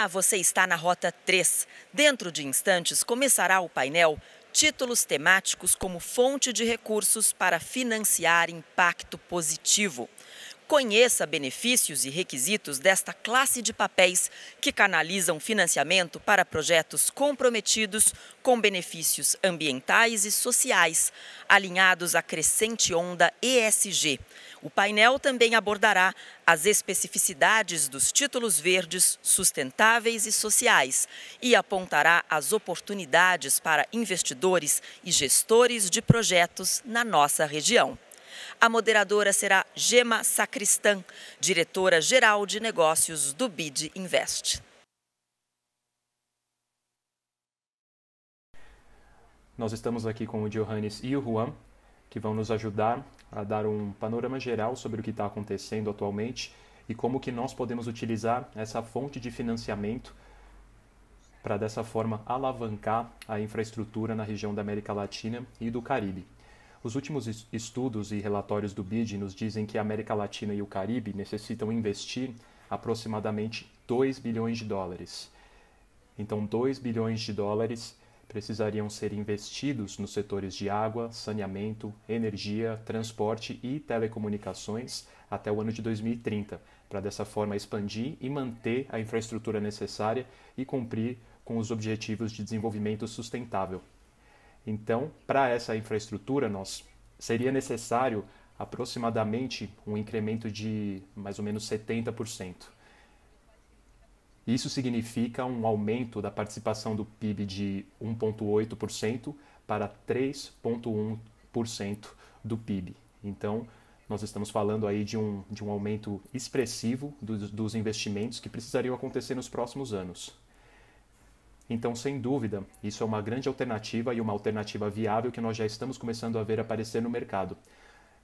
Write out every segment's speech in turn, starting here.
Olá, você está na Rota 3. Dentro de instantes começará o painel Títulos temáticos como fonte de recursos para financiar impacto positivo. Conheça benefícios e requisitos desta classe de papéis que canalizam financiamento para projetos comprometidos com benefícios ambientais e sociais, alinhados à crescente onda ESG. O painel também abordará as especificidades dos títulos verdes sustentáveis e sociais e apontará as oportunidades para investidores e gestores de projetos na nossa região. A moderadora será Gema Sacristã, diretora-geral de negócios do BID Invest. Nós estamos aqui com o Johannes e o Juan, que vão nos ajudar a dar um panorama geral sobre o que está acontecendo atualmente e como que nós podemos utilizar essa fonte de financiamento para, dessa forma, alavancar a infraestrutura na região da América Latina e do Caribe. Os últimos estudos e relatórios do BID nos dizem que a América Latina e o Caribe necessitam investir aproximadamente 2 bilhões de dólares. Então, 2 bilhões de dólares precisariam ser investidos nos setores de água, saneamento, energia, transporte e telecomunicações até o ano de 2030, para dessa forma expandir e manter a infraestrutura necessária e cumprir com os objetivos de desenvolvimento sustentável. Então, para essa infraestrutura, seria necessário aproximadamente um incremento de mais ou menos 70%. Isso significa um aumento da participação do PIB de 1,8% para 3,1% do PIB. Então, nós estamos falando aí de um aumento expressivo dos investimentos que precisariam acontecer nos próximos anos. Então, sem dúvida, isso é uma grande alternativa e uma alternativa viável que nós já estamos começando a ver aparecer no mercado.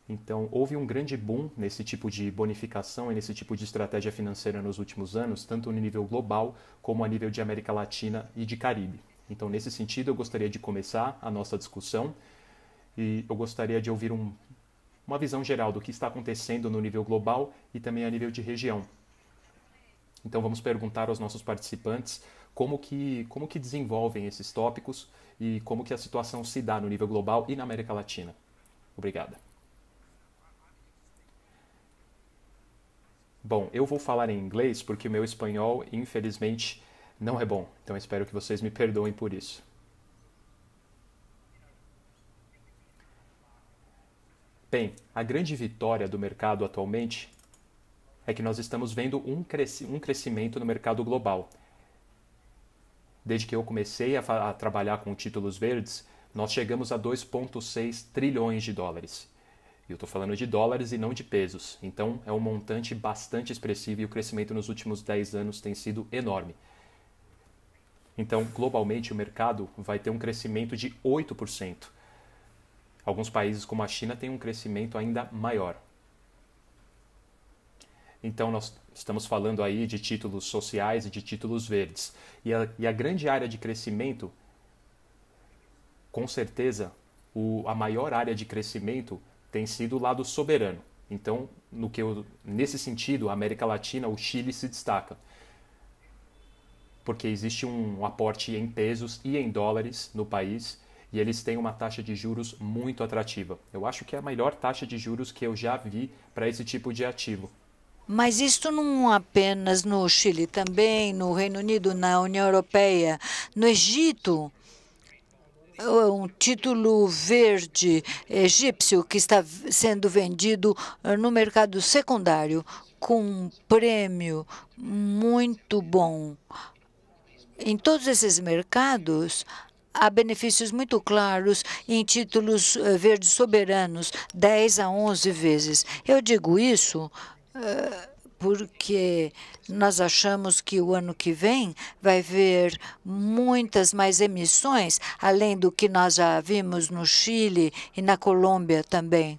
Então, houve um grande boom nesse tipo de bonificação e nesse tipo de estratégia financeira nos últimos anos, tanto no nível global como a nível de América Latina e de Caribe. Então, nesse sentido, eu gostaria de começar a nossa discussão e eu gostaria de ouvir uma visão geral do que está acontecendo no nível global e também a nível de região. Então, vamos perguntar aos nossos participantes como que desenvolvem esses tópicos e como que a situação se dá no nível global e na América Latina. Obrigada. Bom, eu vou falar em inglês porque o meu espanhol, infelizmente, não é bom. Então, espero que vocês me perdoem por isso. Bem, a grande vitória do mercado atualmente é que nós estamos vendo um crescimento no mercado global. Desde que eu comecei a trabalhar com títulos verdes, nós chegamos a 2,6 trilhões de dólares. E eu estou falando de dólares e não de pesos. Então, é um montante bastante expressivo e o crescimento nos últimos 10 anos tem sido enorme. Então, globalmente, o mercado vai ter um crescimento de 8%. Alguns países, como a China, têm um crescimento ainda maior. Então, nós estamos falando aí de títulos sociais e de títulos verdes. E a grande área de crescimento, com certeza, a maior área de crescimento tem sido o lado soberano. Então, nesse sentido, a América Latina, o Chile se destaca. Porque existe um aporte em pesos e em dólares no país e eles têm uma taxa de juros muito atrativa. Eu acho que é a melhor taxa de juros que eu já vi para esse tipo de ativo. Mas isto não apenas no Chile, também no Reino Unido, na União Europeia, no Egito. Um título verde egípcio que está sendo vendido no mercado secundário com um prêmio muito bom. Em todos esses mercados, há benefícios muito claros em títulos verdes soberanos, 10 a 11 vezes. Eu digo isso porque nós achamos que o ano que vem vai haver muitas mais emissões, além do que nós já vimos no Chile e na Colômbia também.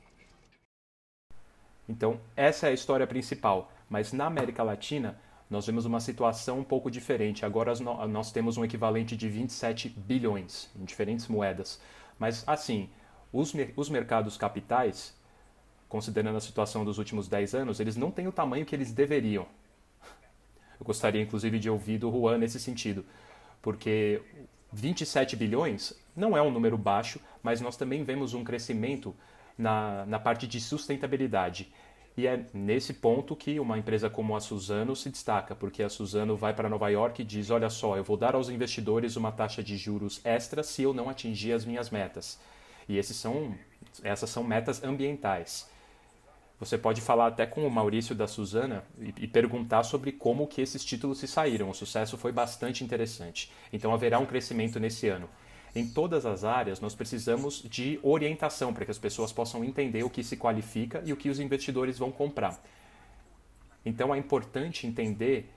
Então, essa é a história principal. Mas na América Latina, nós vemos uma situação um pouco diferente. Agora nós temos um equivalente de 27 bilhões em diferentes moedas. Mas, assim, os mercados capitais, considerando a situação dos últimos 10 anos, eles não têm o tamanho que eles deveriam. Eu gostaria, inclusive, de ouvir do Juan nesse sentido, porque 27 bilhões não é um número baixo, mas nós também vemos um crescimento na parte de sustentabilidade. E é nesse ponto que uma empresa como a Suzano se destaca, porque a Suzano vai para Nova York e diz, olha só, eu vou dar aos investidores uma taxa de juros extra se eu não atingir as minhas metas. E essas são metas ambientais. Você pode falar até com o Maurício da Suzano e perguntar sobre como que esses títulos se saíram. O sucesso foi bastante interessante. Então haverá um crescimento nesse ano. Em todas as áreas, nós precisamos de orientação para que as pessoas possam entender o que se qualifica e o que os investidores vão comprar. Então é importante entender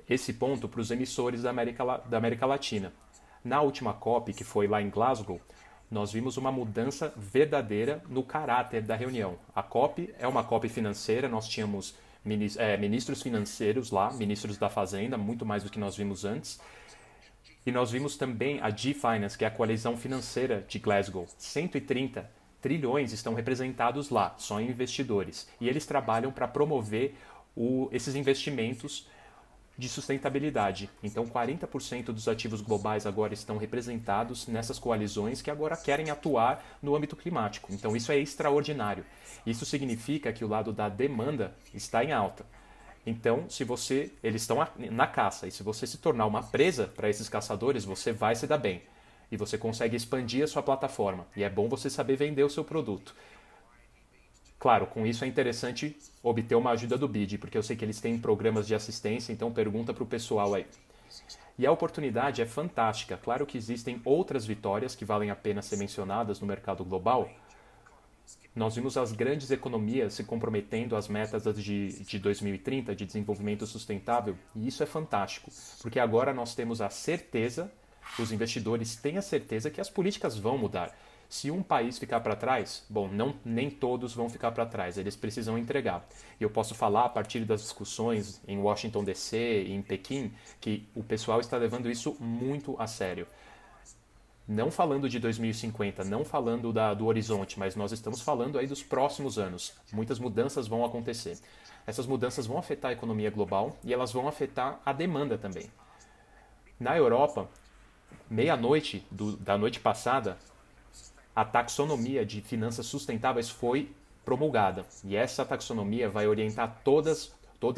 esse ponto para os emissores da América Latina. Na última COP, que foi lá em Glasgow, nós vimos uma mudança verdadeira no caráter da reunião. A COP é uma COP financeira, nós tínhamos ministros financeiros lá, ministros da Fazenda, muito mais do que nós vimos antes. E nós vimos também a G-Finance, que é a coalizão financeira de Glasgow. 130 trilhões estão representados lá, só em investidores. E eles trabalham para promover esses investimentos de sustentabilidade. Então, 40% dos ativos globais agora estão representados nessas coalizões que agora querem atuar no âmbito climático. Então, isso é extraordinário. Isso significa que o lado da demanda está em alta. Então, eles estão na caça, e se você se tornar uma presa para esses caçadores, você vai se dar bem. E você consegue expandir a sua plataforma. E é bom você saber vender o seu produto. Claro, com isso é interessante obter uma ajuda do BID, porque eu sei que eles têm programas de assistência, então pergunta para o pessoal aí. E a oportunidade é fantástica. Claro que existem outras vitórias que valem a pena ser mencionadas no mercado global. Nós vimos as grandes economias se comprometendo às metas de 2030, de desenvolvimento sustentável, e isso é fantástico, porque agora nós temos a certeza, os investidores têm a certeza que as políticas vão mudar. Se um país ficar para trás, bom, nem todos vão ficar para trás, eles precisam entregar. E eu posso falar a partir das discussões em Washington DC e em Pequim que o pessoal está levando isso muito a sério. Não falando de 2050, não falando do horizonte, mas nós estamos falando aí dos próximos anos. Muitas mudanças vão acontecer. Essas mudanças vão afetar a economia global e elas vão afetar a demanda também. Na Europa, meia-noite da noite passada, a taxonomia de finanças sustentáveis foi promulgada. E essa taxonomia vai orientar todas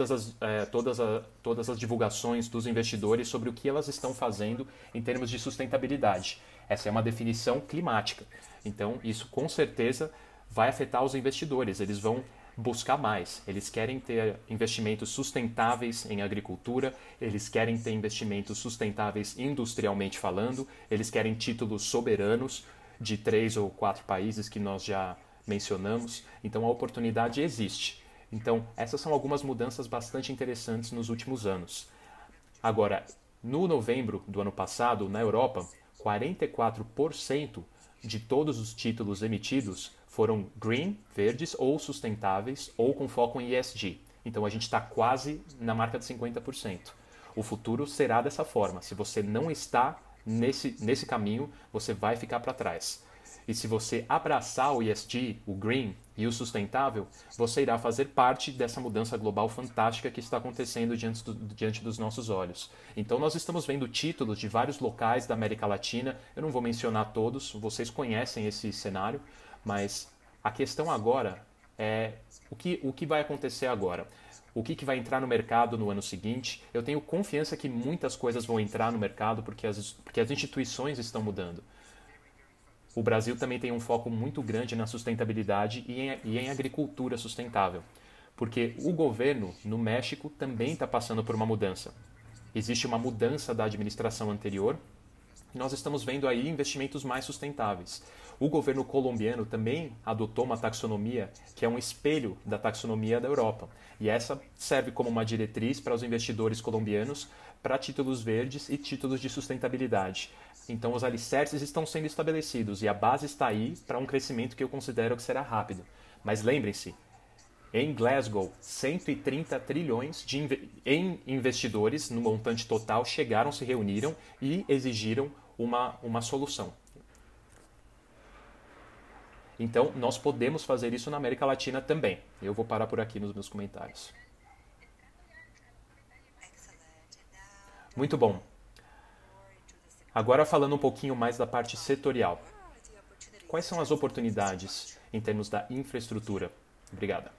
as divulgações dos investidores sobre o que elas estão fazendo em termos de sustentabilidade. Essa é uma definição climática. Então, isso com certeza vai afetar os investidores. Eles vão buscar mais. Eles querem ter investimentos sustentáveis em agricultura, eles querem ter investimentos sustentáveis industrialmente falando, eles querem títulos soberanos de 3 ou 4 países que nós já mencionamos. Então, a oportunidade existe. Então, essas são algumas mudanças bastante interessantes nos últimos anos. Agora, no novembro do ano passado, na Europa, 44% de todos os títulos emitidos foram green, verdes ou sustentáveis ou com foco em ESG. Então, a gente está quase na marca de 50%. O futuro será dessa forma. Se você não está nesse caminho, você vai ficar para trás. E se você abraçar o ESG, o green e o sustentável, você irá fazer parte dessa mudança global fantástica que está acontecendo diante dos nossos olhos. Então nós estamos vendo títulos de vários locais da América Latina, eu não vou mencionar todos, vocês conhecem esse cenário, mas a questão agora é o que vai acontecer agora. O que vai entrar no mercado no ano seguinte? Eu tenho confiança que muitas coisas vão entrar no mercado porque as instituições estão mudando. O Brasil também tem um foco muito grande na sustentabilidade e em agricultura sustentável, porque o governo no México também está passando por uma mudança. Existe uma mudança da administração anterior e nós estamos vendo aí investimentos mais sustentáveis. O governo colombiano também adotou uma taxonomia que é um espelho da taxonomia da Europa, e essa serve como uma diretriz para os investidores colombianos para títulos verdes e títulos de sustentabilidade. Então os alicerces estão sendo estabelecidos e a base está aí para um crescimento que eu considero que será rápido. Mas lembrem-se, em Glasgow, 130 trilhões em investidores no montante total chegaram, se reuniram e exigiram uma solução. Então nós podemos fazer isso na América Latina também. Eu vou parar por aqui nos meus comentários. Muito bom. Agora falando um pouquinho mais da parte setorial. Quais são as oportunidades em termos da infraestrutura? Obrigada.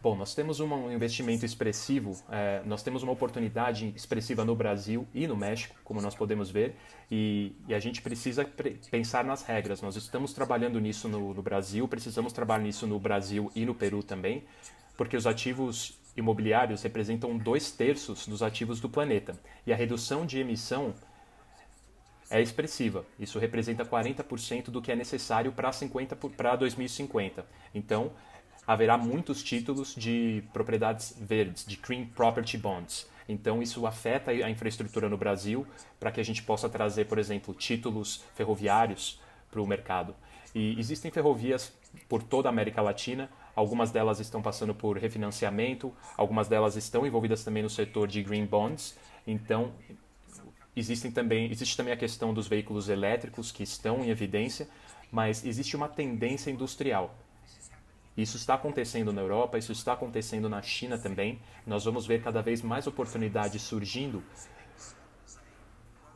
Bom, nós temos um investimento expressivo, nós temos uma oportunidade expressiva no Brasil e no México, como nós podemos ver, e a gente precisa pensar nas regras. Nós estamos trabalhando nisso no Brasil, precisamos trabalhar nisso no Brasil e no Peru também, porque os ativos imobiliários representam 2/3 dos ativos do planeta, e a redução de emissão é expressiva. Isso representa 40% do que é necessário para 2050. Então, haverá muitos títulos de propriedades verdes, de Green Property Bonds. Então, isso afeta a infraestrutura no Brasil para que a gente possa trazer, por exemplo, títulos ferroviários para o mercado. E existem ferrovias por toda a América Latina, algumas delas estão passando por refinanciamento, algumas delas estão envolvidas também no setor de Green Bonds. Então, existe também a questão dos veículos elétricos que estão em evidência, mas existe uma tendência industrial. Isso está acontecendo na Europa, isso está acontecendo na China também. Nós vamos ver cada vez mais oportunidades surgindo.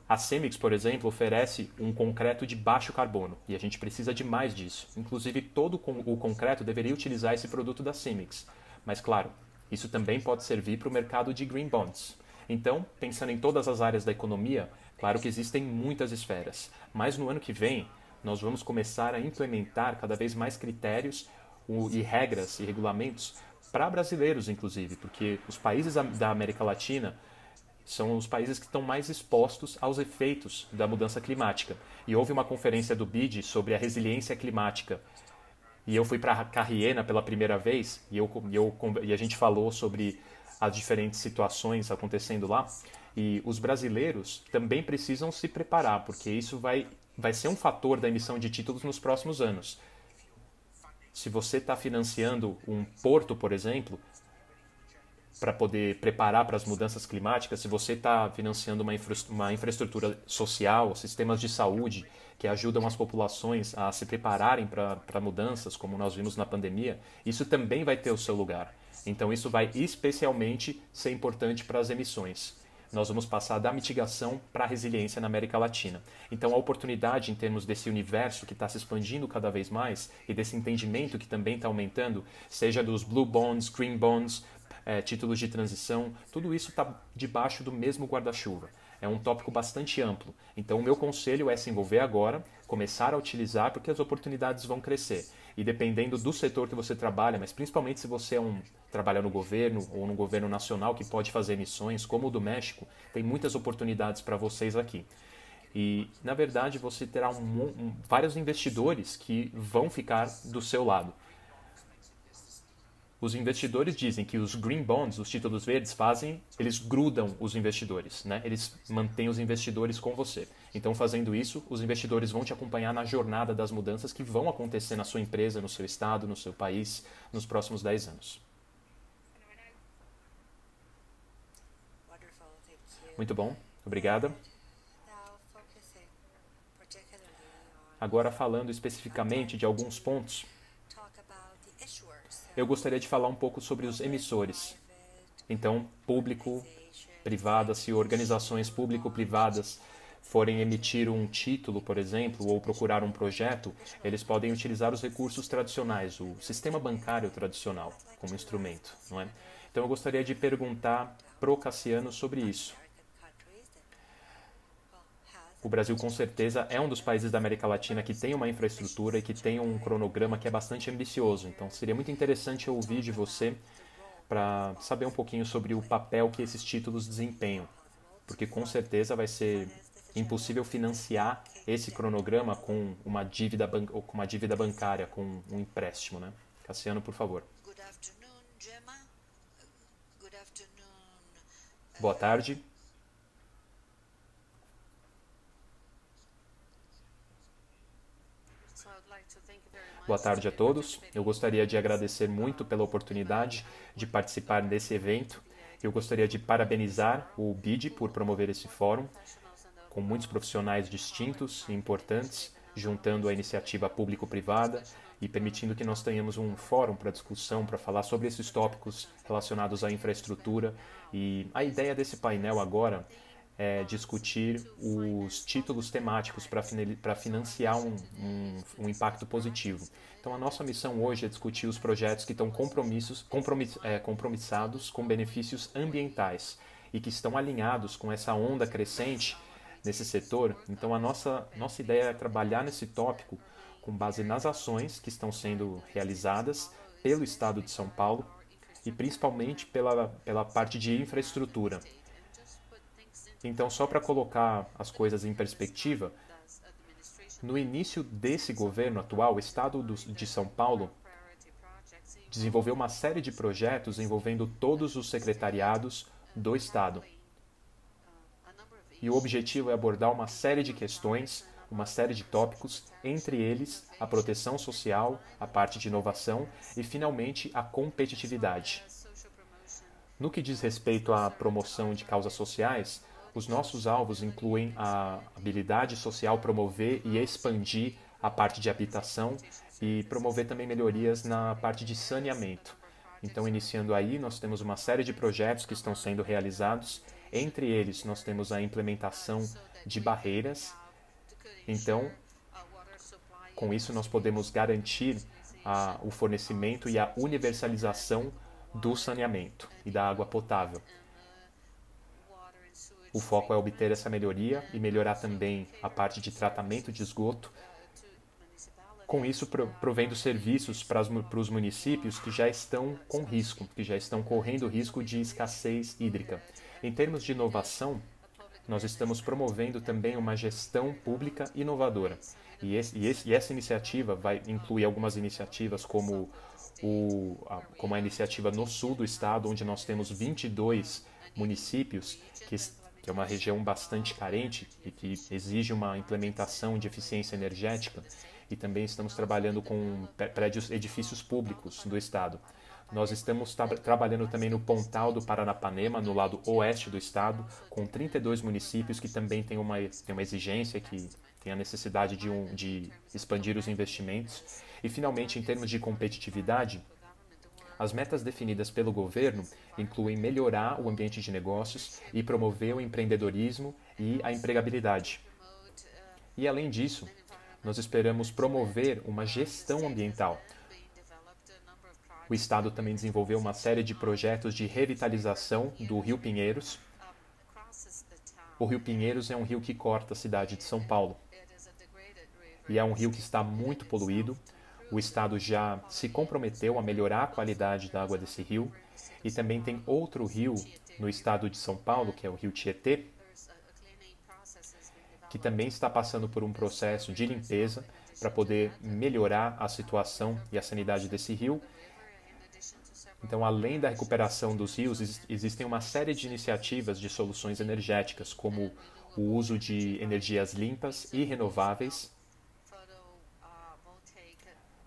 A Cemix, por exemplo, oferece um concreto de baixo carbono e a gente precisa de mais disso. Inclusive, todo o concreto deveria utilizar esse produto da Cemix. Mas, claro, isso também pode servir para o mercado de Green Bonds. Então, pensando em todas as áreas da economia, claro que existem muitas esferas. Mas no ano que vem, nós vamos começar a implementar cada vez mais critérios e regras e regulamentos para brasileiros, inclusive, porque os países da América Latina são os países que estão mais expostos aos efeitos da mudança climática. E houve uma conferência do BID sobre a resiliência climática. E eu fui para Carriena pela primeira vez e a gente falou sobre as diferentes situações acontecendo lá. E os brasileiros também precisam se preparar, porque isso vai ser um fator da emissão de títulos nos próximos anos. Se você está financiando um porto, por exemplo, para poder preparar para as mudanças climáticas, se você está financiando uma infraestrutura social, sistemas de saúde que ajudam as populações a se prepararem para mudanças, como nós vimos na pandemia, isso também vai ter o seu lugar. Então isso vai especialmente ser importante para as emissões. Nós vamos passar da mitigação para a resiliência na América Latina. Então, a oportunidade em termos desse universo que está se expandindo cada vez mais e desse entendimento que também está aumentando, seja dos Blue Bonds, Green Bonds, títulos de transição, tudo isso está debaixo do mesmo guarda-chuva. É um tópico bastante amplo. Então, o meu conselho é se envolver agora, começar a utilizar, porque as oportunidades vão crescer. E dependendo do setor que você trabalha, mas principalmente se você trabalha no governo ou no governo nacional que pode fazer emissões, como o do México, tem muitas oportunidades para vocês aqui. E, na verdade, você terá vários investidores que vão ficar do seu lado. Os investidores dizem que os green bonds, os títulos verdes, eles grudam os investidores, né? Eles mantêm os investidores com você. Então, fazendo isso, os investidores vão te acompanhar na jornada das mudanças que vão acontecer na sua empresa, no seu estado, no seu país, nos próximos 10 anos. Muito bom, obrigada. Agora, falando especificamente de alguns pontos, eu gostaria de falar um pouco sobre os emissores. Então, público, privada, se organizações público-privadas forem emitir um título, por exemplo, ou procurar um projeto, eles podem utilizar os recursos tradicionais, o sistema bancário tradicional, como instrumento, não é? Então, eu gostaria de perguntar pro Cassiano sobre isso. O Brasil, com certeza, é um dos países da América Latina que tem uma infraestrutura e que tem um cronograma que é bastante ambicioso. Então, seria muito interessante eu ouvir de você para saber um pouquinho sobre o papel que esses títulos desempenham. Porque, com certeza, vai ser impossível financiar esse cronograma com uma dívida bancária, com um empréstimo, né? Cassiano, por favor. Boa tarde. Boa tarde a todos. Eu gostaria de agradecer muito pela oportunidade de participar desse evento. Eu gostaria de parabenizar o BID por promover esse fórum. com muitos profissionais distintos e importantes, juntando a iniciativa público-privada e permitindo que nós tenhamos um fórum para discussão, para falar sobre esses tópicos relacionados à infraestrutura. E a ideia desse painel agora é discutir os títulos temáticos para financiar um impacto positivo. Então, a nossa missão hoje é discutir os projetos que estão compromissados com benefícios ambientais e que estão alinhados com essa onda crescente nesse setor. Então, a nossa ideia é trabalhar nesse tópico com base nas ações que estão sendo realizadas pelo Estado de São Paulo e principalmente pela parte de infraestrutura. Então, só para colocar as coisas em perspectiva, no início desse governo atual, o Estado de São Paulo desenvolveu uma série de projetos envolvendo todos os secretariados do Estado. E o objetivo é abordar uma série de questões, uma série de tópicos, entre eles a proteção social, a parte de inovação e, finalmente, a competitividade. No que diz respeito à promoção de causas sociais, os nossos alvos incluem a habilidade social, promover e expandir a parte de habitação e promover também melhorias na parte de saneamento. Então, iniciando aí, nós temos uma série de projetos que estão sendo realizados. Entre eles, nós temos a implementação de barreiras. Então, com isso, nós podemos garantir o fornecimento e a universalização do saneamento e da água potável. O foco é obter essa melhoria e melhorar também a parte de tratamento de esgoto. Com isso, provendo serviços para os municípios que já estão com risco, que já estão correndo risco de escassez hídrica. Em termos de inovação, nós estamos promovendo também uma gestão pública inovadora. E essa iniciativa vai incluir algumas iniciativas como a iniciativa no sul do estado, onde nós temos 22 municípios, que é uma região bastante carente e que exige uma implementação de eficiência energética. E também estamos trabalhando com edifícios públicos do estado. Nós estamos trabalhando também no Pontal do Paranapanema, no lado oeste do estado, com 32 municípios que também têm uma exigência, que tem a necessidade de expandir os investimentos. E, finalmente, em termos de competitividade, as metas definidas pelo governo incluem melhorar o ambiente de negócios e promover o empreendedorismo e a empregabilidade. E, além disso, nós esperamos promover uma gestão ambiental. O Estado também desenvolveu uma série de projetos de revitalização do Rio Pinheiros. O Rio Pinheiros é um rio que corta a cidade de São Paulo. E é um rio que está muito poluído. O Estado já se comprometeu a melhorar a qualidade da água desse rio. E também tem outro rio no estado de São Paulo, que é o Rio Tietê, que também está passando por um processo de limpeza para poder melhorar a situação e a sanidade desse rio. Então, além da recuperação dos rios, existem uma série de iniciativas de soluções energéticas, como o uso de energias limpas e renováveis,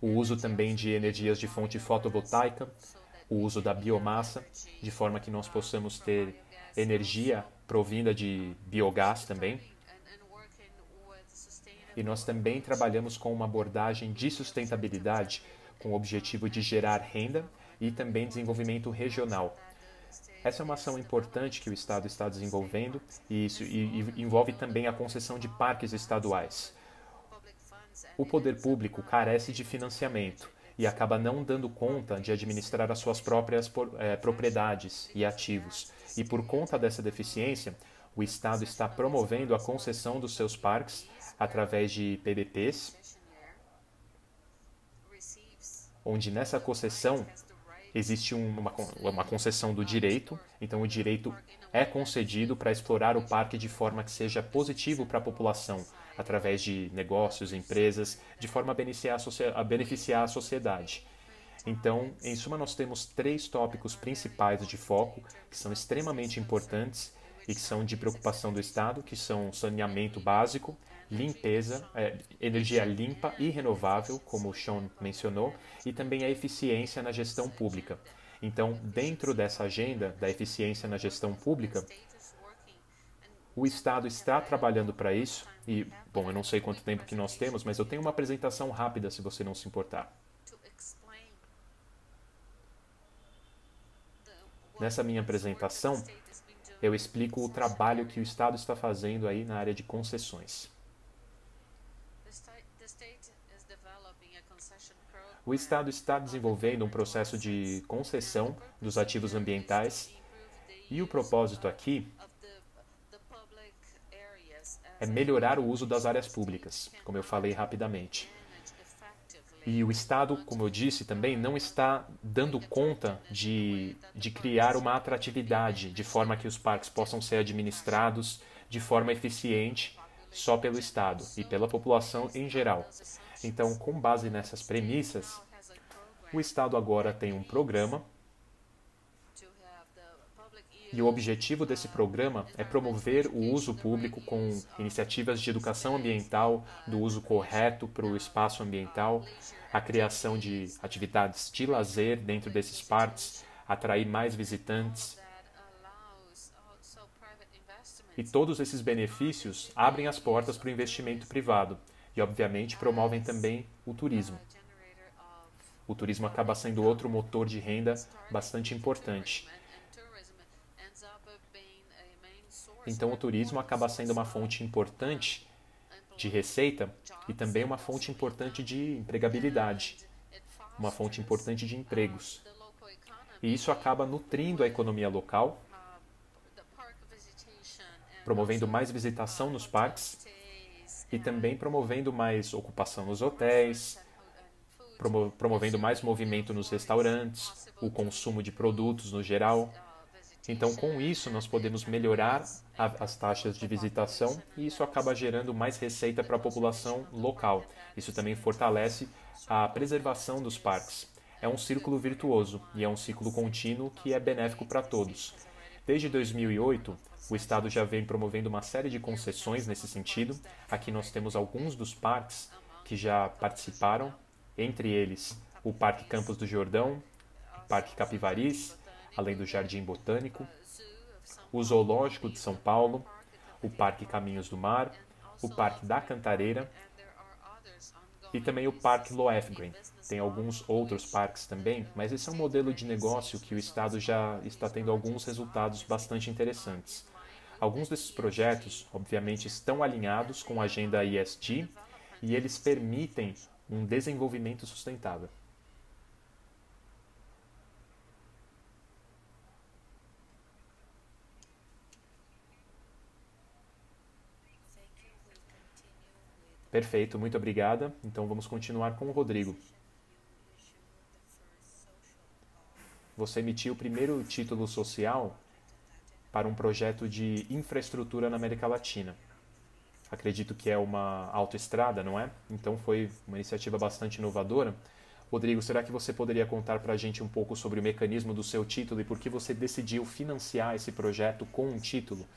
o uso também de energias de fonte fotovoltaica, o uso da biomassa, de forma que nós possamos ter energia provinda de biogás também. E nós também trabalhamos com uma abordagem de sustentabilidade, com o objetivo de gerar renda e também desenvolvimento regional. Essa é uma ação importante que o Estado está desenvolvendo e isso envolve também a concessão de parques estaduais. O poder público carece de financiamento e acaba não dando conta de administrar as suas próprias propriedades e ativos. E por conta dessa deficiência, o Estado está promovendo a concessão dos seus parques através de PPPs, onde nessa concessão existe uma concessão do direito, então o direito é concedido para explorar o parque de forma que seja positivo para a população, através de negócios, empresas, de forma a beneficiar a sociedade. Então, em suma, nós temos 3 tópicos principais de foco, que são extremamente importantes e que são de preocupação do Estado, que são saneamento básico, limpeza, energia limpa e renovável, como o Sean mencionou, e também a eficiência na gestão pública. Então, dentro dessa agenda da eficiência na gestão pública, O Estado está trabalhando para isso e, bom, eu não sei quanto tempo que nós temos, mas eu tenho uma apresentação rápida, se você não se importar. Nessa minha apresentação, eu explico o trabalho que o Estado está fazendo aí na área de concessões. O Estado está desenvolvendo um processo de concessão dos ativos ambientais e o propósito aqui é melhorar o uso das áreas públicas, como eu falei rapidamente. E o Estado, como eu disse também, não está dando conta de criar uma atratividade, de forma que os parques possam ser administrados de forma eficiente só pelo Estado e pela população em geral. Então, com base nessas premissas, o Estado agora tem um programa e o objetivo desse programa é promover o uso público com iniciativas de educação ambiental, do uso correto para o espaço ambiental, a criação de atividades de lazer dentro desses parques, atrair mais visitantes. E todos esses benefícios abrem as portas para o investimento privado e, obviamente, promovem também o turismo. O turismo acaba sendo outro motor de renda bastante importante. Então, o turismo acaba sendo uma fonte importante de receita e também uma fonte importante de empregabilidade, uma fonte importante de empregos. E isso acaba nutrindo a economia local, promovendo mais visitação nos parques e também promovendo mais ocupação nos hotéis, promovendo mais movimento nos restaurantes, o consumo de produtos no geral. Então, com isso, nós podemos melhorar as taxas de visitação e isso acaba gerando mais receita para a população local. Isso também fortalece a preservação dos parques. É um círculo virtuoso e é um ciclo contínuo que é benéfico para todos. Desde 2008, o Estado já vem promovendo uma série de concessões nesse sentido. Aqui nós temos alguns dos parques que já participaram, entre eles o Parque Campos do Jordão, o Parque Capivaris, além do Jardim Botânico, o Zoológico de São Paulo, o Parque Caminhos do Mar, o Parque da Cantareira e também o Parque Lohengrin. Tem alguns outros parques também, mas esse é um modelo de negócio que o Estado já está tendo alguns resultados bastante interessantes. Alguns desses projetos, obviamente, estão alinhados com a agenda ESG e eles permitem um desenvolvimento sustentável. Perfeito, muito obrigada. Então vamos continuar com o Rodrigo. Você emitiu o primeiro título social para um projeto de infraestrutura na América Latina. Acredito que é uma autoestrada, não é? Então foi uma iniciativa bastante inovadora. Rodrigo, será que você poderia contar para a gente um pouco sobre o mecanismo do seu título e por que você decidiu financiar esse projeto com um título?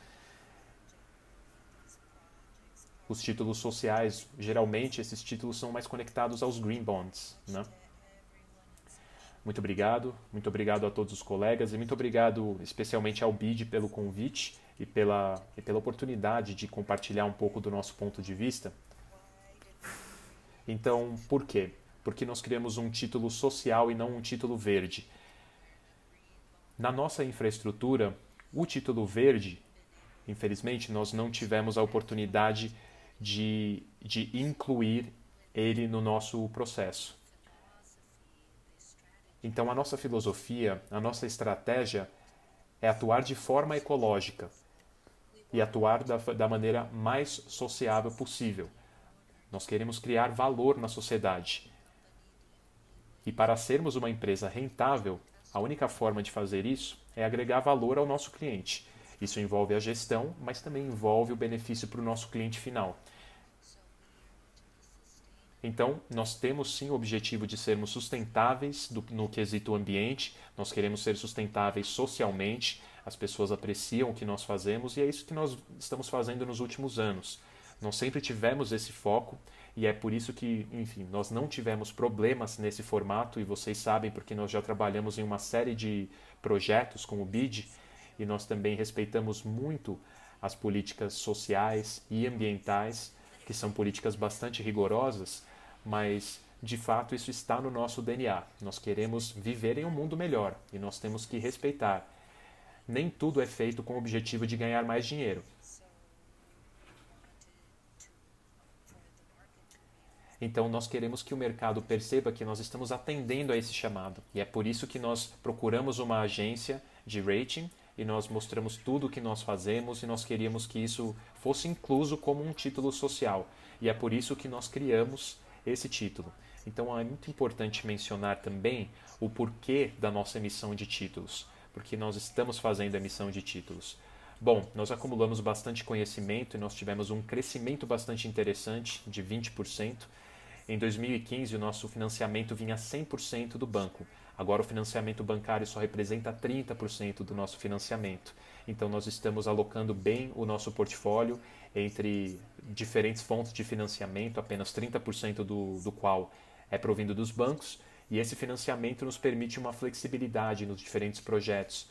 Os títulos sociais, geralmente esses títulos são mais conectados aos green bonds, né? Muito obrigado a todos os colegas e muito obrigado especialmente ao BID pelo convite e pela oportunidade de compartilhar um pouco do nosso ponto de vista. Então, por quê? Porque nós criamos um título social e não um título verde. Na nossa infraestrutura, o título verde, infelizmente, nós não tivemos a oportunidade de incluir ele no nosso processo. Então, a nossa filosofia, a nossa estratégia é atuar de forma ecológica e atuar da maneira mais sociável possível. Nós queremos criar valor na sociedade. E para sermos uma empresa rentável, a única forma de fazer isso é agregar valor ao nosso cliente. Isso envolve a gestão, mas também envolve o benefício para o nosso cliente final. Então, nós temos sim o objetivo de sermos sustentáveis no quesito ambiente, nós queremos ser sustentáveis socialmente, as pessoas apreciam o que nós fazemos e é isso que nós estamos fazendo nos últimos anos. Nós sempre tivemos esse foco e é por isso que, enfim, nós não tivemos problemas nesse formato e vocês sabem porque nós já trabalhamos em uma série de projetos com o BID e nós também respeitamos muito as políticas sociais e ambientais, que são políticas bastante rigorosas, mas de fato isso está no nosso DNA. Nós queremos viver em um mundo melhor e nós temos que respeitar. Nem tudo é feito com o objetivo de ganhar mais dinheiro. Então, nós queremos que o mercado perceba que nós estamos atendendo a esse chamado. E é por isso que nós procuramos uma agência de rating e nós mostramos tudo o que nós fazemos e nós queríamos que isso fosse incluso como um título social. E é por isso que nós criamos esse título. Então, é muito importante mencionar também o porquê da nossa emissão de títulos. Porque nós estamos fazendo a emissão de títulos. Bom, nós acumulamos bastante conhecimento e nós tivemos um crescimento bastante interessante de 20%. Em 2015, o nosso financiamento vinha 100% do banco. Agora, o financiamento bancário só representa 30% do nosso financiamento. Então, nós estamos alocando bem o nosso portfólio entre diferentes fontes de financiamento, apenas 30% do qual é provindo dos bancos. E esse financiamento nos permite uma flexibilidade nos diferentes projetos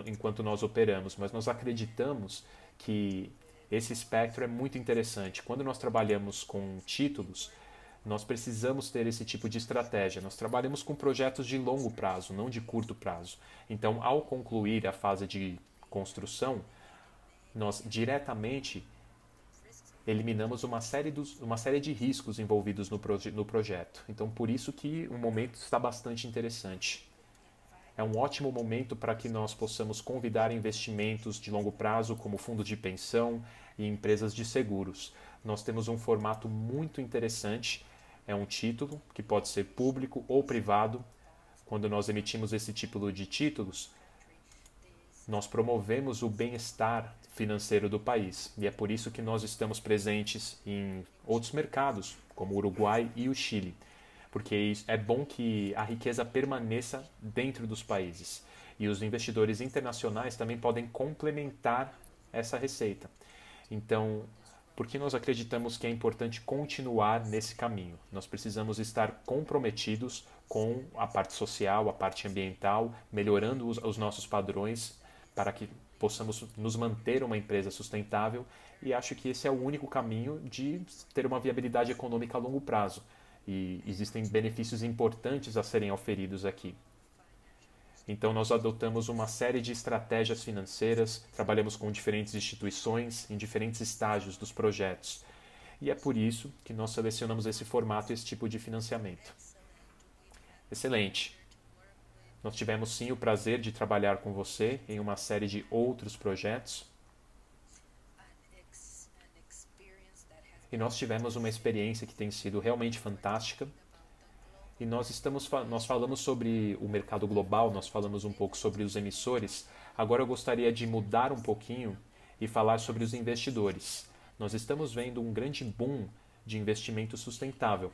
enquanto nós operamos. Mas nós acreditamos que esse espectro é muito interessante. Quando nós trabalhamos com títulos, nós precisamos ter esse tipo de estratégia. Nós trabalhamos com projetos de longo prazo, não de curto prazo. Então, ao concluir a fase de construção, nós diretamente eliminamos uma série de riscos envolvidos no projeto. Então, por isso que o momento está bastante interessante. É um ótimo momento para que nós possamos convidar investimentos de longo prazo, como fundo de pensão e empresas de seguros. Nós temos um formato muito interessante, é um título que pode ser público ou privado. Quando nós emitimos esse tipo de títulos, nós promovemos o bem-estar financeiro do país. E é por isso que nós estamos presentes em outros mercados, como o Uruguai e o Chile. Porque é bom que a riqueza permaneça dentro dos países. E os investidores internacionais também podem complementar essa receita. Então, por que nós acreditamos que é importante continuar nesse caminho? Nós precisamos estar comprometidos com a parte social, a parte ambiental, melhorando os nossos padrões para que possamos nos manter uma empresa sustentável, e acho que esse é o único caminho de ter uma viabilidade econômica a longo prazo. E existem benefícios importantes a serem oferidos aqui. Então, nós adotamos uma série de estratégias financeiras, trabalhamos com diferentes instituições em diferentes estágios dos projetos. E é por isso que nós selecionamos esse formato e esse tipo de financiamento. Excelente! Nós tivemos sim o prazer de trabalhar com você em uma série de outros projetos. E nós tivemos uma experiência que tem sido realmente fantástica. E nós falamos sobre o mercado global, nós falamos um pouco sobre os emissores. Agora eu gostaria de mudar um pouquinho e falar sobre os investidores. Nós estamos vendo um grande boom de investimento sustentável.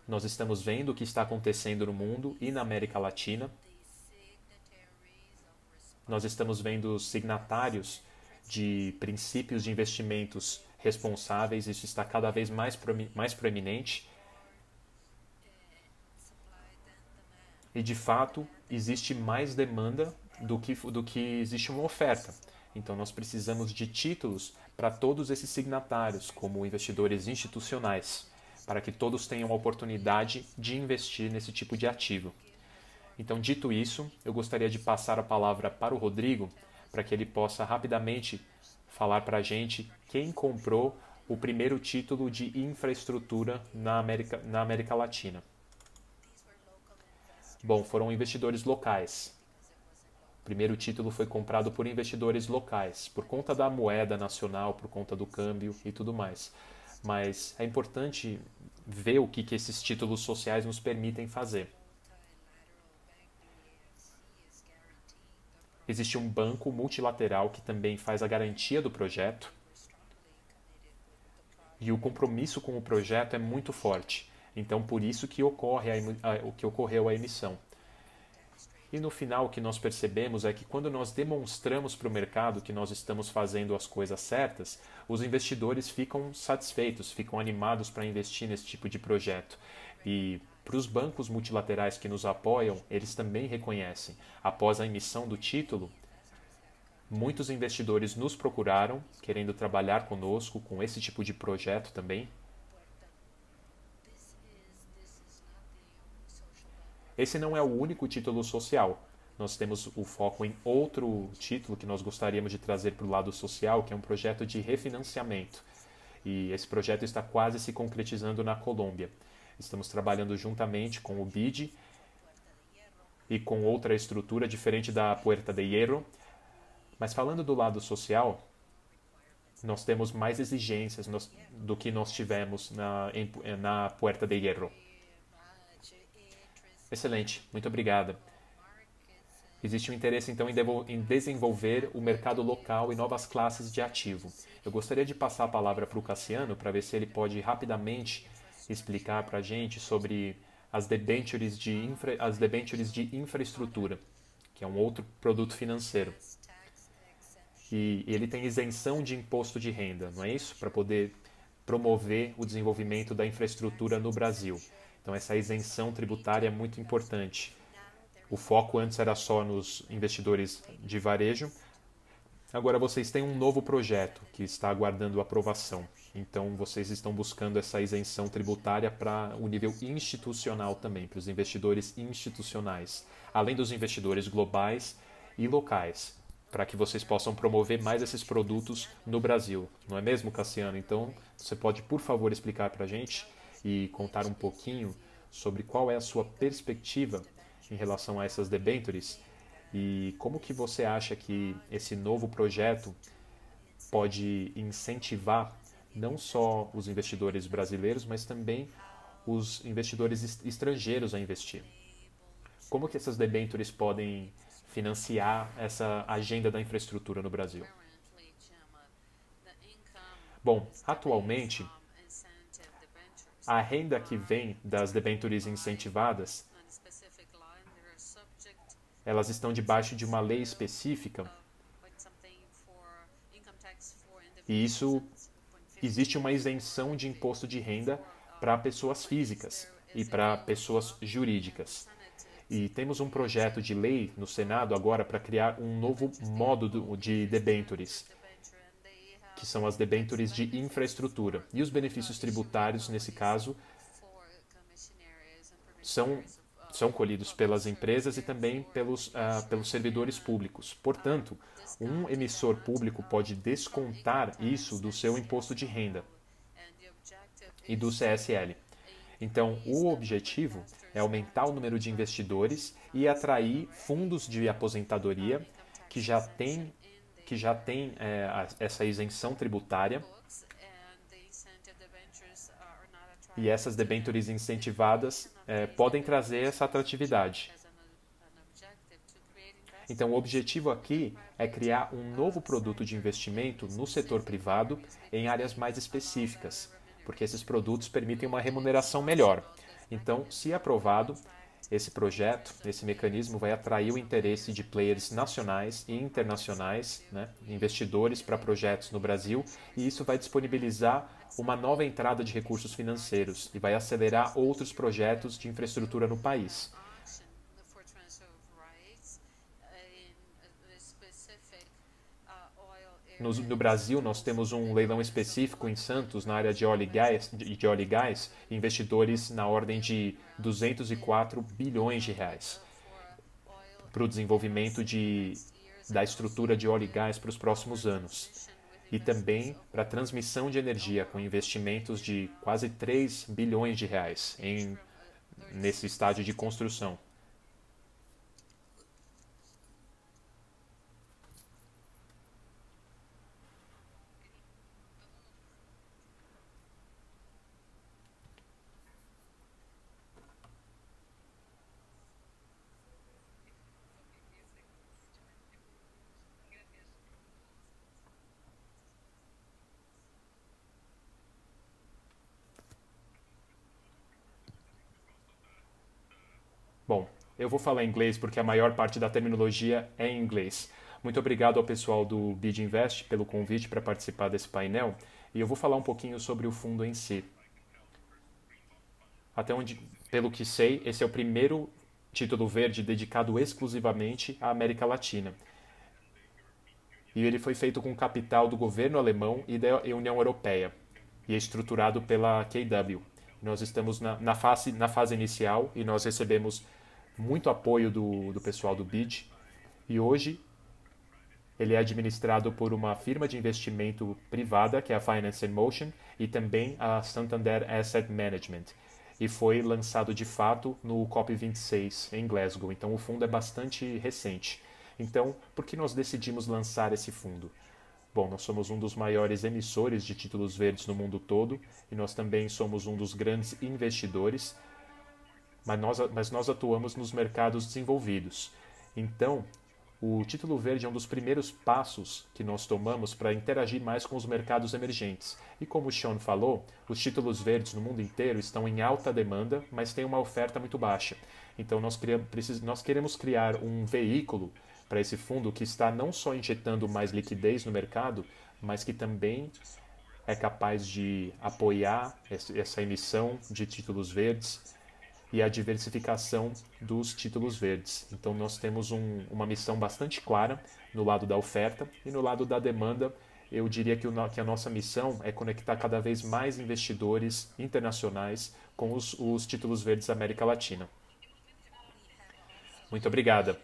Nós estamos vendo o que está acontecendo no mundo e na América Latina. Nós estamos vendo os signatários de princípios de investimentos responsáveis, isso está cada vez mais proeminente. E, de fato, existe mais demanda do que existe uma oferta. Então, nós precisamos de títulos para todos esses signatários, como investidores institucionais, para que todos tenham a oportunidade de investir nesse tipo de ativo. Então, dito isso, eu gostaria de passar a palavra para o Rodrigo, para que ele possa rapidamente falar para a gente quem comprou o primeiro título de infraestrutura na América Latina. Bom, foram investidores locais. O primeiro título foi comprado por investidores locais, por conta da moeda nacional, por conta do câmbio e tudo mais. Mas é importante ver o que esses títulos sociais nos permitem fazer. Existe um banco multilateral que também faz a garantia do projeto. E o compromisso com o projeto é muito forte. Então, por isso que ocorreu a emissão. E no final, o que nós percebemos é que quando nós demonstramos para o mercado que nós estamos fazendo as coisas certas, os investidores ficam satisfeitos, ficam animados para investir nesse tipo de projeto. E Para os bancos multilaterais que nos apoiam, eles também reconhecem. Após a emissão do título, muitos investidores nos procuraram, querendo trabalhar conosco com esse tipo de projeto também. Esse não é o único título social. Nós temos o foco em outro título que nós gostaríamos de trazer para o lado social, que é um projeto de refinanciamento. E esse projeto está quase se concretizando na Colômbia. Estamos trabalhando juntamente com o BID e com outra estrutura diferente da Puerta de Hierro. Mas falando do lado social, nós temos mais exigências do que nós tivemos na Puerta de Hierro. Excelente, muito obrigada. Existe um interesse, então, em desenvolver o mercado local e novas classes de ativo. Eu gostaria de passar a palavra para o Cassiano para ver se ele pode rapidamente explicar para a gente sobre as debêntures de infraestrutura, que é um outro produto financeiro. E ele tem isenção de imposto de renda, não é isso? Para poder promover o desenvolvimento da infraestrutura no Brasil. Então, essa isenção tributária é muito importante. O foco antes era só nos investidores de varejo. Agora vocês têm um novo projeto que está aguardando aprovação. Então, vocês estão buscando essa isenção tributária para o nível institucional também, para os investidores institucionais, além dos investidores globais e locais, para que vocês possam promover mais esses produtos no Brasil. Não é mesmo, Cassiano? Então, você pode, por favor, explicar para a gente e contar um pouquinho sobre qual é a sua perspectiva em relação a essas debêntures e como que você acha que esse novo projeto pode incentivar não só os investidores brasileiros, mas também os investidores estrangeiros a investir. Como que essas debêntures podem financiar essa agenda da infraestrutura no Brasil? Bom, atualmente, a renda que vem das debêntures incentivadas, elas estão debaixo de uma lei específica e isso existe uma isenção de imposto de renda para pessoas físicas e para pessoas jurídicas. E temos um projeto de lei no Senado agora para criar um novo modo de debêntures, que são as debêntures de infraestrutura. E os benefícios tributários, nesse caso, são colhidos pelas empresas e também pelos servidores públicos. Portanto, um emissor público pode descontar isso do seu imposto de renda e do CSL. Então, o objetivo é aumentar o número de investidores e atrair fundos de aposentadoria que já têm essa isenção tributária. E essas debêntures incentivadas podem trazer essa atratividade. Então, o objetivo aqui é criar um novo produto de investimento no setor privado em áreas mais específicas, porque esses produtos permitem uma remuneração melhor. Então, se aprovado, esse projeto, esse mecanismo vai atrair o interesse de players nacionais e internacionais, investidores para projetos no Brasil, e isso vai disponibilizar uma nova entrada de recursos financeiros e vai acelerar outros projetos de infraestrutura no país. No Brasil, nós temos um leilão específico em Santos, na área de óleo e gás, investidores na ordem de 204 bilhões de reais para o desenvolvimento da estrutura de óleo e gás para os próximos anos. E também para a transmissão de energia, com investimentos de quase 3 bilhões de reais nesse estágio de construção. Bom, eu vou falar inglês porque a maior parte da terminologia é em inglês. Muito obrigado ao pessoal do BID Invest pelo convite para participar desse painel e eu vou falar um pouquinho sobre o fundo em si. pelo que sei, esse é o primeiro título verde dedicado exclusivamente à América Latina. E ele foi feito com capital do governo alemão e da União Europeia, e é estruturado pela KW. Nós estamos na fase inicial e nós recebemos muito apoio do pessoal do BID, e hoje ele é administrado por uma firma de investimento privada, que é a Finance in Motion, e também a Santander Asset Management. E foi lançado de fato no COP26 em Glasgow. Então o fundo é bastante recente. Então, por que nós decidimos lançar esse fundo? Bom, nós somos um dos maiores emissores de títulos verdes no mundo todo e nós também somos um dos grandes investidores, mas nós atuamos nos mercados desenvolvidos. Então, o título verde é um dos primeiros passos que nós tomamos para interagir mais com os mercados emergentes. E como o Sean falou, os títulos verdes no mundo inteiro estão em alta demanda, mas têm uma oferta muito baixa. Então nós queremos criar um veículo para esse fundo que está não só injetando mais liquidez no mercado, mas que também é capaz de apoiar essa emissão de títulos verdes e a diversificação dos títulos verdes. Então nós temos uma missão bastante clara no lado da oferta e no lado da demanda. Eu diria que a nossa missão é conectar cada vez mais investidores internacionais com os títulos verdes da América Latina. Muito obrigada.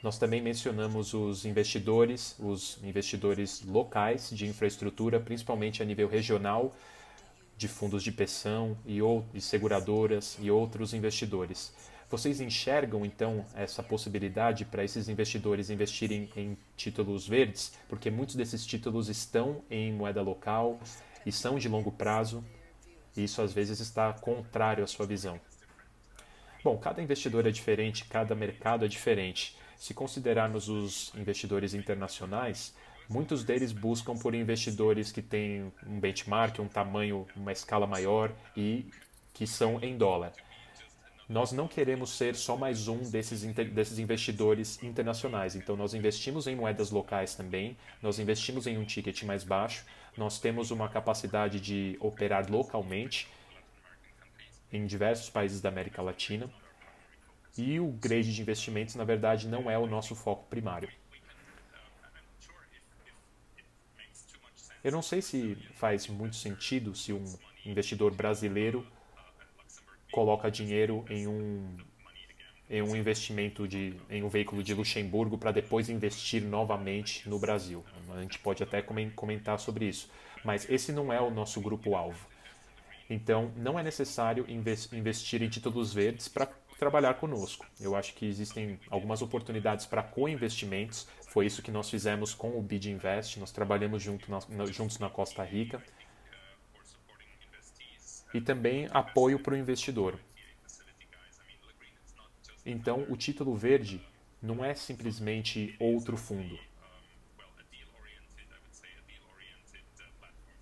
Nós também mencionamos os investidores locais de infraestrutura, principalmente a nível regional, de fundos de pensão e seguradoras e outros investidores. Vocês enxergam, então, essa possibilidade para esses investidores investirem em títulos verdes? Porque muitos desses títulos estão em moeda local e são de longo prazo, e isso às vezes está contrário à sua visão. Bom, cada investidor é diferente, cada mercado é diferente. Se considerarmos os investidores internacionais, muitos deles buscam por investidores que têm um benchmark, um tamanho, uma escala maior e que são em dólar. Nós não queremos ser só mais um desses investidores internacionais. Então, nós investimos em moedas locais também, nós investimos em um ticket mais baixo, nós temos uma capacidade de operar localmente em diversos países da América Latina. E o grade de investimentos, na verdade, não é o nosso foco primário. Eu não sei se faz muito sentido se um investidor brasileiro coloca dinheiro em um investimento em um veículo de Luxemburgo para depois investir novamente no Brasil. A gente pode até comentar sobre isso, mas esse não é o nosso grupo-alvo. Então, não é necessário investir em títulos verdes para trabalhar conosco. Eu acho que existem algumas oportunidades para co-investimentos. Foi isso que nós fizemos com o BID Invest. Nós trabalhamos juntos na Costa Rica. E também apoio para o investidor. Então, o título verde não é simplesmente outro fundo.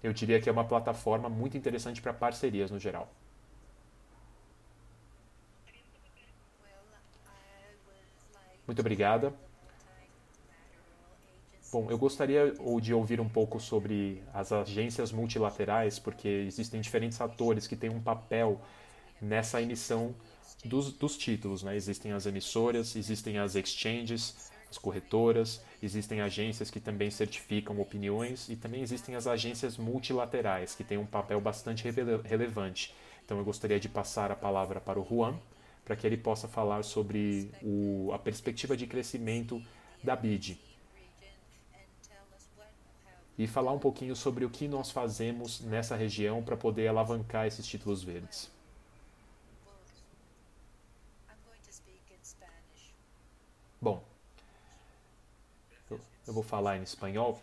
Eu diria que é uma plataforma muito interessante para parcerias no geral. Muito obrigada. Bom, eu gostaria de ouvir um pouco sobre as agências multilaterais, porque existem diferentes atores que têm um papel nessa emissão dos títulos, né? Existem as emissoras, existem as exchanges, as corretoras, existem agências que também certificam opiniões e também existem as agências multilaterais, que têm um papel bastante relevante. Então eu gostaria de passar a palavra para o Juan, para que ele possa falar sobre a perspectiva de crescimento da BID e falar um pouquinho sobre o que nós fazemos nessa região para poder alavancar esses títulos verdes. Bom, eu vou falar em espanhol.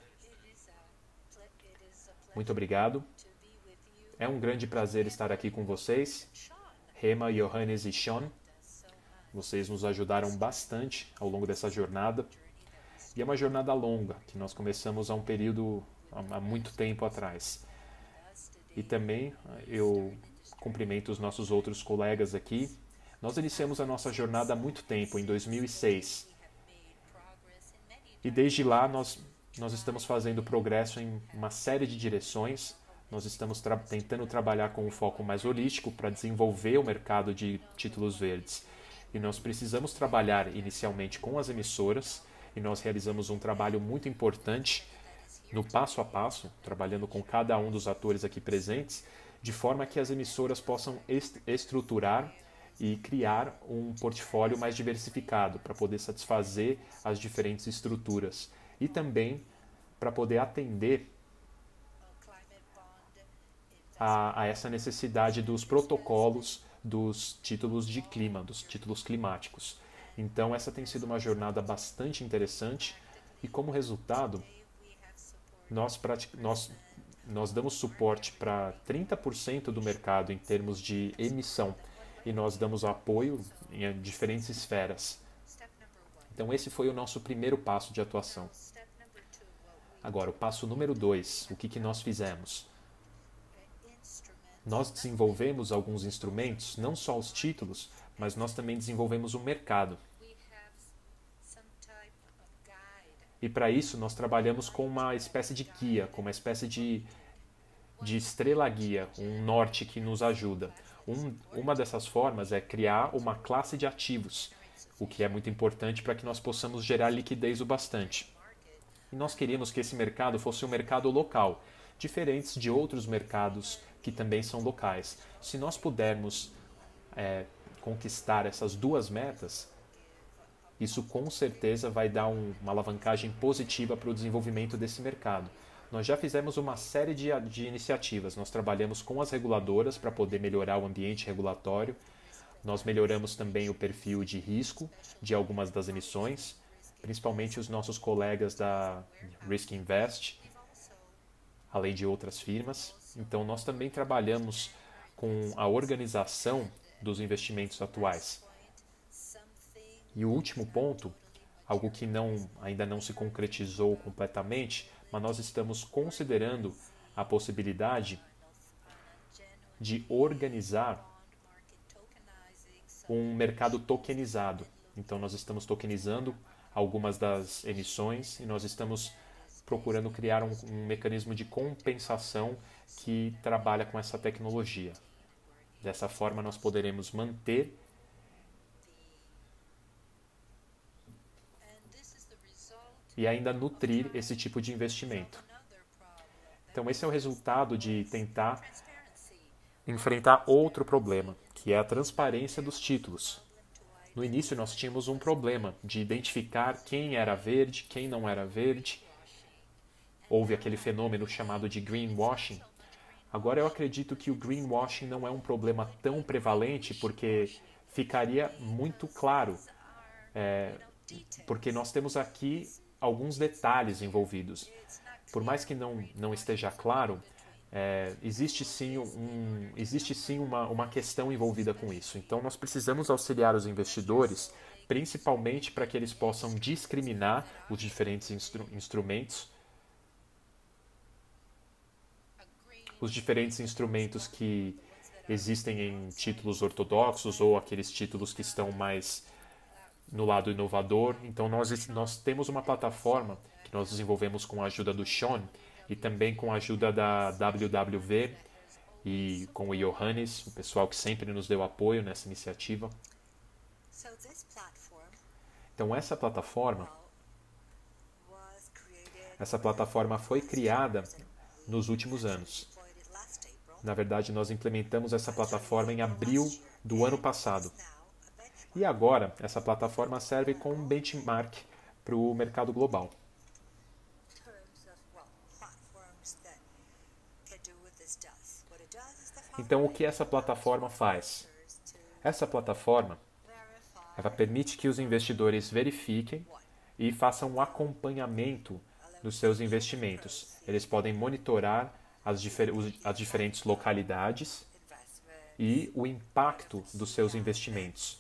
Muito obrigado. É um grande prazer estar aqui com vocês. Rema, Johannes e Sean, vocês nos ajudaram bastante ao longo dessa jornada. E é uma jornada longa, que nós começamos há muito tempo atrás. E também eu cumprimento os nossos outros colegas aqui. Nós iniciamos a nossa jornada há muito tempo, em 2006. E desde lá nós estamos fazendo progresso em uma série de direções. nós estamos tentando trabalhar com um foco mais holístico para desenvolver o mercado de títulos verdes. E nós precisamos trabalhar inicialmente com as emissoras, e nós realizamos um trabalho muito importante no passo a passo, trabalhando com cada um dos atores aqui presentes, de forma que as emissoras possam estruturar e criar um portfólio mais diversificado para poder satisfazer as diferentes estruturas e também para poder atender a essa necessidade dos protocolos dos títulos de clima, dos títulos climáticos. Então essa tem sido uma jornada bastante interessante e como resultado nós damos suporte para 30% do mercado em termos de emissão e nós damos apoio em diferentes esferas. Então esse foi o nosso primeiro passo de atuação. Agora, o passo número 2, o que nós fizemos? Nós desenvolvemos alguns instrumentos, não só os títulos, mas nós também desenvolvemos o mercado. E para isso nós trabalhamos com uma espécie de guia, com uma espécie de estrela-guia, um norte que nos ajuda. Uma dessas formas é criar uma classe de ativos, o que é muito importante para que nós possamos gerar liquidez o bastante. E nós queríamos que esse mercado fosse um mercado local, diferentes de outros mercados que também são locais. Se nós pudermos conquistar essas duas metas, isso com certeza vai dar uma alavancagem positiva para o desenvolvimento desse mercado. Nós já fizemos uma série de iniciativas. Nós trabalhamos com as reguladoras para poder melhorar o ambiente regulatório. Nós melhoramos também o perfil de risco de algumas das emissões, principalmente os nossos colegas da Risk Invest, além de outras firmas. Então, nós também trabalhamos com a organização dos investimentos atuais. E o último ponto, algo que ainda não se concretizou completamente, mas nós estamos considerando a possibilidade de organizar um mercado tokenizado. Então, nós estamos tokenizando algumas das emissões e nós estamos procurando criar um mecanismo de compensação que trabalha com essa tecnologia. Dessa forma, nós poderemos manter e ainda nutrir esse tipo de investimento. Então, esse é o resultado de tentar enfrentar outro problema, que é a transparência dos títulos. No início, nós tínhamos um problema de identificar quem era verde, quem não era verde. Houve aquele fenômeno chamado de greenwashing. Agora, eu acredito que o greenwashing não é um problema tão prevalente, porque ficaria muito claro, porque nós temos aqui alguns detalhes envolvidos. Por mais que não esteja claro, existe sim uma questão envolvida com isso. Então, nós precisamos auxiliar os investidores, principalmente para que eles possam discriminar os diferentes instrumentos, os diferentes instrumentos que existem em títulos ortodoxos ou aqueles títulos que estão mais no lado inovador. Então, nós temos uma plataforma que nós desenvolvemos com a ajuda do Sean e também com a ajuda da WWV e com o Johannes, o pessoal que sempre nos deu apoio nessa iniciativa. Então, essa plataforma foi criada nos últimos anos. Na verdade, nós implementamos essa plataforma em abril do ano passado. E agora, essa plataforma serve como um benchmark para o mercado global. Então, o que essa plataforma faz? Essa plataforma ela permite que os investidores verifiquem e façam um acompanhamento dos seus investimentos. Eles podem monitorar as diferentes localidades e o impacto dos seus investimentos.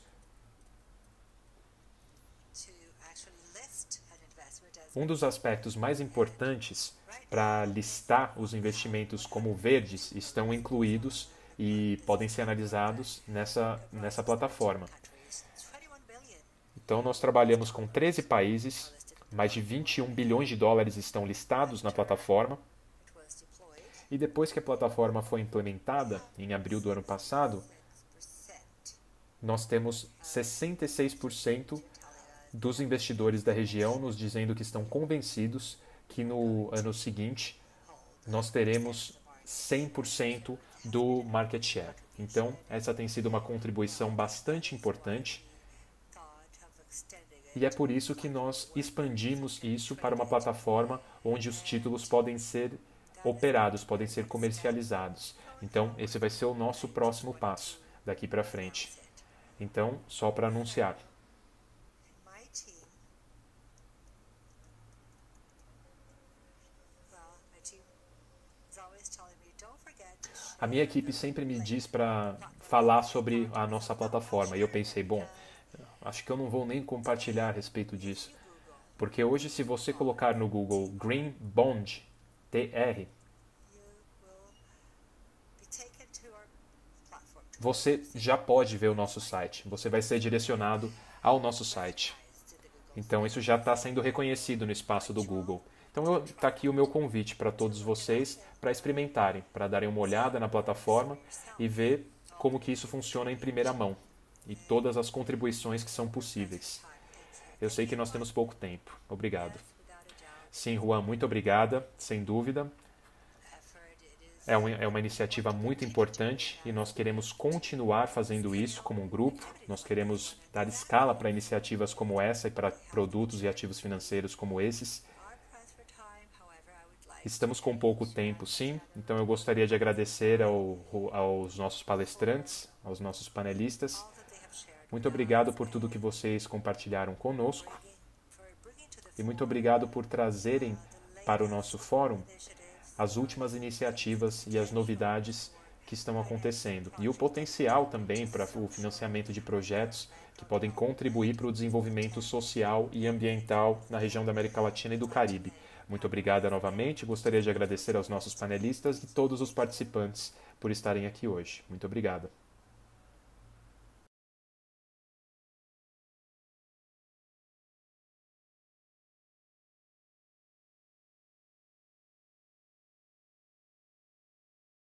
Um dos aspectos mais importantes para listar os investimentos como verdes estão incluídos e podem ser analisados nessa plataforma. Então, nós trabalhamos com 13 países, mais de 21 bilhões de dólares estão listados na plataforma E depois que a plataforma foi implementada, em abril do ano passado, nós temos 66% dos investidores da região nos dizendo que estão convencidos que no ano seguinte nós teremos 100% do market share. Então, essa tem sido uma contribuição bastante importante e é por isso que nós expandimos isso para uma plataforma onde os títulos podem ser operados, podem ser comercializados. Então, esse vai ser o nosso próximo passo daqui para frente. Então, só para anunciar. A minha equipe sempre me diz para falar sobre a nossa plataforma. E eu pensei, bom, acho que eu não vou nem compartilhar a respeito disso. Porque hoje, se você colocar no Google Green Bond, TR, você já pode ver o nosso site. Você vai ser direcionado ao nosso site. Então, isso já está sendo reconhecido no espaço do Google. Então, está aqui o meu convite para todos vocês para experimentarem, para darem uma olhada na plataforma e ver como que isso funciona em primeira mão e todas as contribuições que são possíveis. Eu sei que nós temos pouco tempo. Obrigado. Sim, Juan, muito obrigada, sem dúvida. É uma iniciativa muito importante e nós queremos continuar fazendo isso como um grupo. Nós queremos dar escala para iniciativas como essa e para produtos e ativos financeiros como esses. Estamos com pouco tempo, sim, então eu gostaria de agradecer aos nossos palestrantes, aos nossos panelistas. Muito obrigado por tudo que vocês compartilharam conosco e muito obrigado por trazerem para o nosso fórum as últimas iniciativas e as novidades que estão acontecendo e o potencial também para o financiamento de projetos que podem contribuir para o desenvolvimento social e ambiental na região da América Latina e do Caribe. Muito obrigada novamente. Gostaria de agradecer aos nossos panelistas e todos os participantes por estarem aqui hoje. Muito obrigado.